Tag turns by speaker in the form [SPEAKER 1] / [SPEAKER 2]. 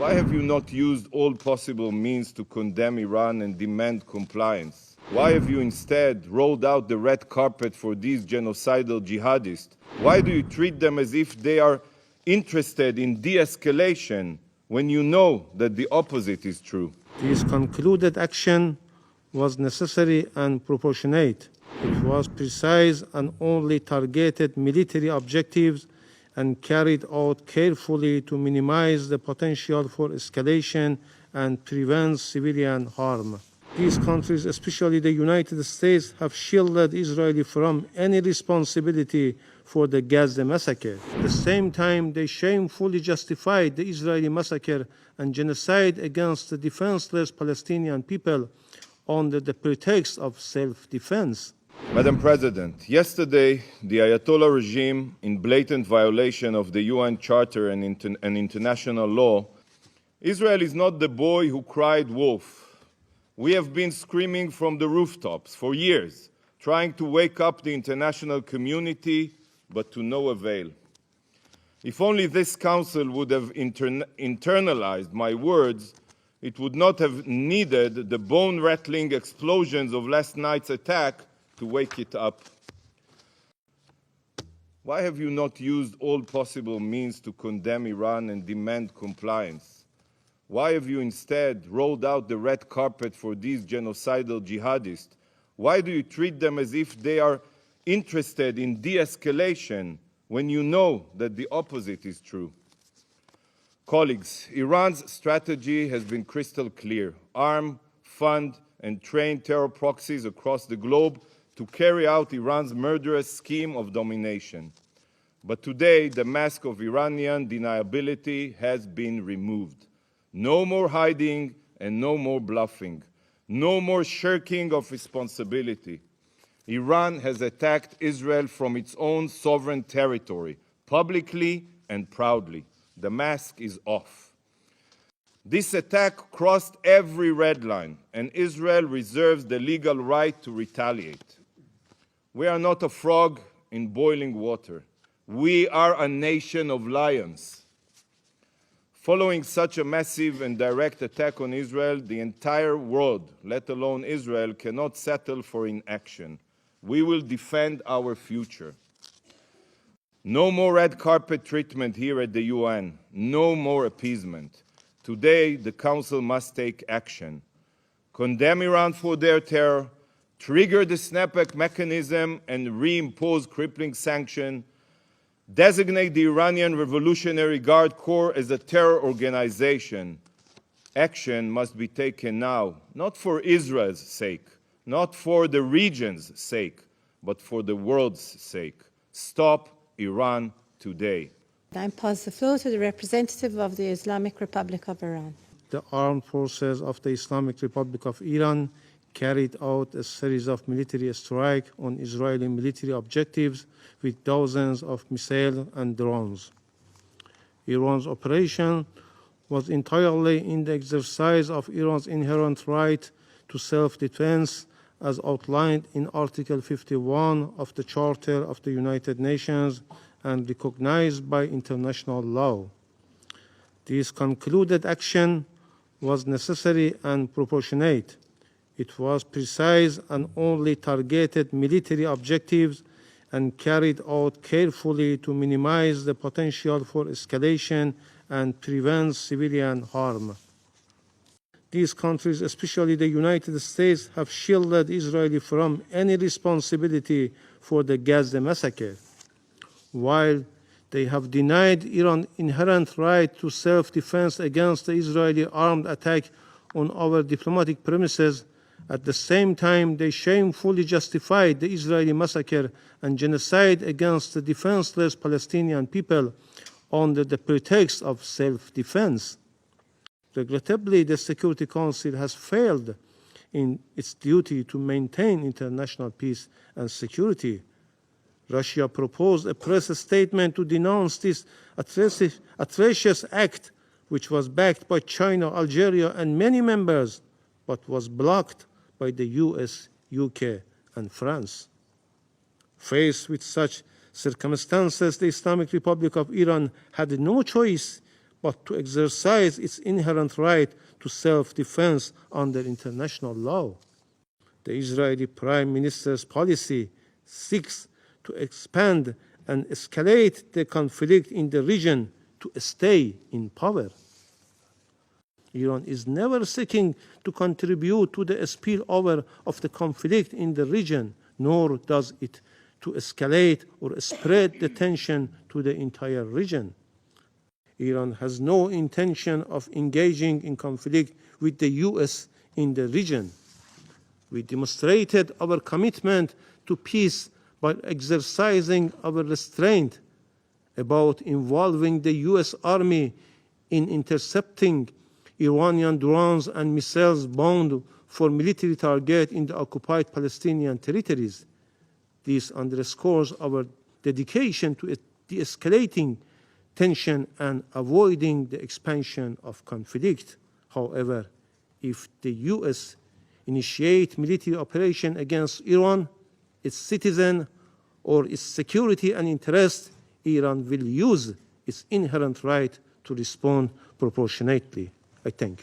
[SPEAKER 1] Why have you not used all possible means to condemn Iran and demand compliance? Why have you instead rolled out the red carpet for these genocidal jihadists? Why do you treat them as if they are interested in de-escalation when you know that the opposite is true?
[SPEAKER 2] This concluded action was necessary and proportionate. It was precise and only targeted military objectives and carried out carefully to minimize the potential for escalation and prevent civilian harm. These countries, especially the United States, have shielded Israel from any responsibility for the Gaza massacre. At the same time, they shamefully justified the Israeli massacre and genocide against the defenseless Palestinian people under the pretext of self-defense.
[SPEAKER 1] Madam President, yesterday the Ayatollah regime, in blatant violation of the UN Charter and international law, Israel is not the boy who cried wolf. We have been screaming from the rooftops for years, trying to wake up the international community, but to no avail. If only this Council would have internalized my words, it would not have needed the bone-rattling explosions of last night's attack to wake it up. Why have you not used all possible means to condemn Iran and demand compliance? Why have you instead rolled out the red carpet for these genocidal jihadists? Why do you treat them as if they are interested in de-escalation when you know that the opposite is true? Colleagues, Iran's strategy has been crystal clear: arm, fund, and train terror proxies across the globe to carry out Iran's murderous scheme of domination. But today, the mask of Iranian deniability has been removed. No more hiding and no more bluffing. No more shirking of responsibility. Iran has attacked Israel from its own sovereign territory, publicly and proudly. The mask is off. This attack crossed every red line, and Israel reserves the legal right to retaliate. We are not a frog in boiling water. We are a nation of lions. Following such a massive and direct attack on Israel, the entire world, let alone Israel, cannot settle for inaction. We will defend our future. No more red carpet treatment here at the UN. No more appeasement. Today, the Council must take action. Condemn Iran for their terror, trigger the snapback mechanism and reimpose crippling sanctions, designate the Iranian Revolutionary Guard Corps as a terror organization. Action must be taken now, not for Israel's sake, not for the region's sake, but for the world's sake. Stop Iran today.
[SPEAKER 3] I pass the floor to the representative of the Islamic Republic of Iran.
[SPEAKER 2] The armed forces of the Islamic Republic of Iran carried out a series of military strikes on Israeli military objectives with dozens of missiles and drones. Iran's operation was entirely in the exercise of Iran's inherent right to self-defense as outlined in Article 51 of the Charter of the United Nations and recognized by international law. This concluded action was necessary and proportionate. It was precise and only targeted military objectives and carried out carefully to minimize the potential for escalation and prevent civilian harm. These countries, especially the United States, have shielded Israel from any responsibility for the Gaza massacre, while they have denied Iran inherent right to self-defense against the Israeli armed attack on our diplomatic premises. At the same time, they shamefully justified the Israeli massacre and genocide against the defenseless Palestinian people under the pretext of self-defense. Regrettably, the Security Council has failed in its duty to maintain international peace and security. Russia proposed a press statement to denounce this atrocious act, which was backed by China, Algeria, and many members, but was blocked by the US, UK, and France. Faced with such circumstances, the Islamic Republic of Iran had no choice but to exercise its inherent right to self-defense under international law. The Israeli Prime Minister's policy seeks to expand and escalate the conflict in the region to stay in power. Iran is never seeking to contribute to the spillover of the conflict in the region, nor does it to escalate or spread the tension to the entire region. Iran has no intention of engaging in conflict with the US in the region. We demonstrated our commitment to peace by exercising our restraint about involving the US Army in intercepting Iranian drones and missiles bound for military targets in the occupied Palestinian territories. This underscores our dedication to de-escalating tension and avoiding the expansion of conflict. However, if the US initiate military operation against Iran, its citizen, or its security and interests, Iran will use its inherent right to respond proportionately. I thank you.